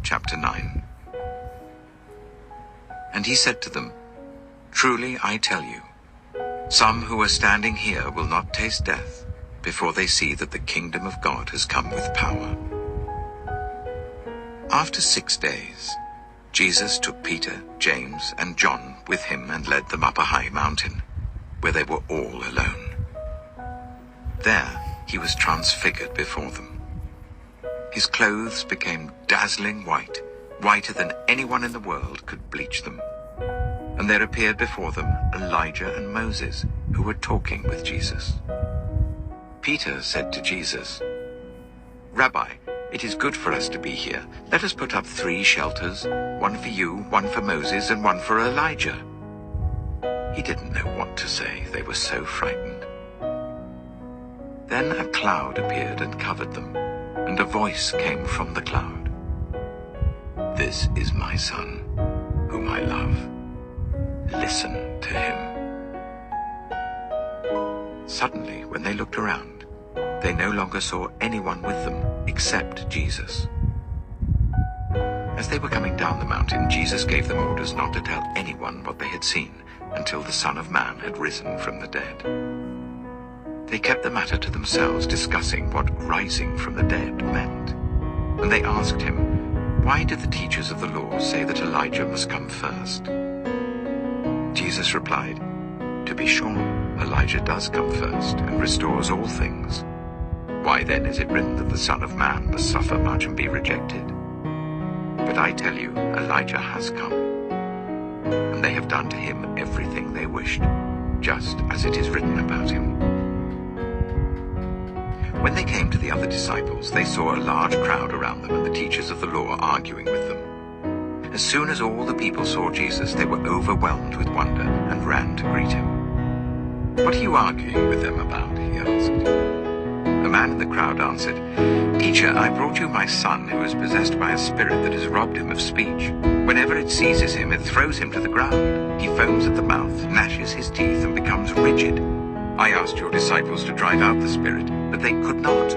chapter 9. And he said to them, "Truly I tell you, some who are standing here will not taste death before they see that the kingdom of God has come with power." After 6 days, Jesus took Peter, James, and John with him and led them up a high mountain, where they were all alone. There he was transfigured before them. His clothes became dazzling white, whiter than anyone in the world could bleach them. And there appeared before them Elijah and Moses, who were talking with Jesus. Peter said to Jesus, "Rabbi, it is good for us to be here. Let us put up 3 shelters, one for you, one for Moses, and one for Elijah." He didn't know what to say. They were so frightened. Then a cloud appeared and covered them, and a voice came from the cloud. "This is my son, whom I love. Listen to him." Suddenly, when they looked around, they no longer saw anyone with them except Jesus. As they were coming down the mountain, Jesus gave them orders not to tell anyone what they had seen until the Son of Man had risen from the dead. They kept the matter to themselves, discussing what rising from the dead meant. And they asked him, "Why do the teachers of the law say that Elijah must come first?" Jesus replied, "To be sure, Elijah does come first and restores all things. Why then is it written that the Son of Man must suffer much and be rejected? But I tell you, Elijah has come, and they have done to him everything they wished, just as it is written about him." When they came to the other disciples, they saw a large crowd around them and the teachers of the law arguing with them. As soon as all the people saw Jesus, they were overwhelmed with wonder and ran to greet him. "What are you arguing with them about?" he asked. A man in the crowd answered, "Teacher, I brought you my son who is possessed by a spirit that has robbed him of speech. Whenever it seizes him, it throws him to the ground. He foams at the mouth, gnashes his teeth, and becomes rigid. I asked your disciples to drive out the spirit, but they could not."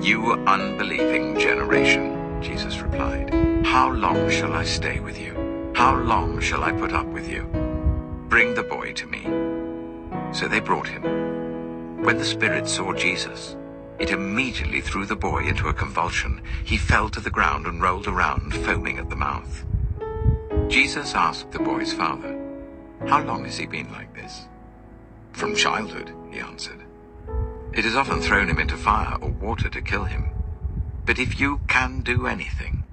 "You unbelieving generation," Jesus replied, "how long shall I stay with you? How long shall I put up with you? Bring the boy to me." So they brought him. When the spirit saw Jesus, it immediately threw the boy into a convulsion. He fell to the ground and rolled around, foaming at the mouth. Jesus asked the boy's father, "How long has he been like this?" "From childhood," he answered. "It has often thrown him into fire or water to kill him. But if you can do anything,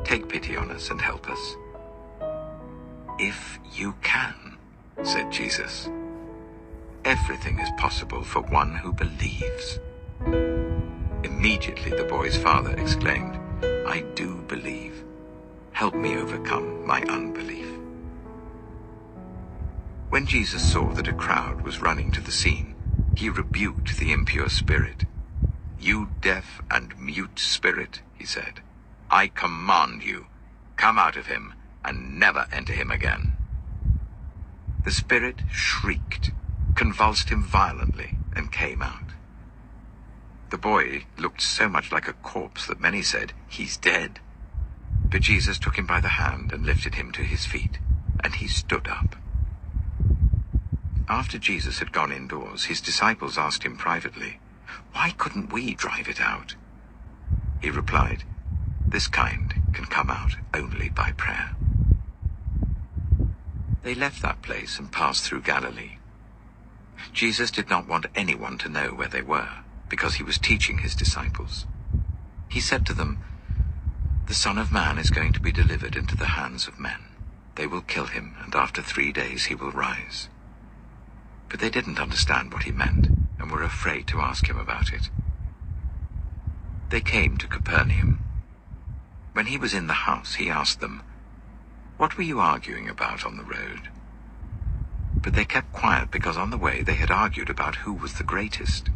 take pity on us and help us." "If you can," said Jesus. "Everything is possible for one who believes." Immediately the boy's father exclaimed, "I do believe. Help me overcome my unbelief." When Jesus saw that a crowd was running to the scene, he rebuked the impure spirit. "You deaf and mute spirit," he said, "I command you, come out of him and never enter him again." The spirit shrieked, convulsed him violently, and came out. The boy looked so much like a corpse that many said, "He's dead." But Jesus took him by the hand and lifted him to his feet, and he stood up. After Jesus had gone indoors, his disciples asked him privately, "Why couldn't we drive it out?" He replied, "This kind can come out only by prayer." They left that place and passed through Galilee. Jesus did not want anyone to know where they were, because he was teaching his disciples. He said to them, "The Son of Man is going to be delivered into the hands of men. They will kill him, and after 3 days he will rise." But they didn't understand what he meant, and were afraid to ask him about it. They came to Capernaum. When he was in the house, he asked them, "What were you arguing about on the road?" But they kept quiet because on the way they had argued about who was the greatest.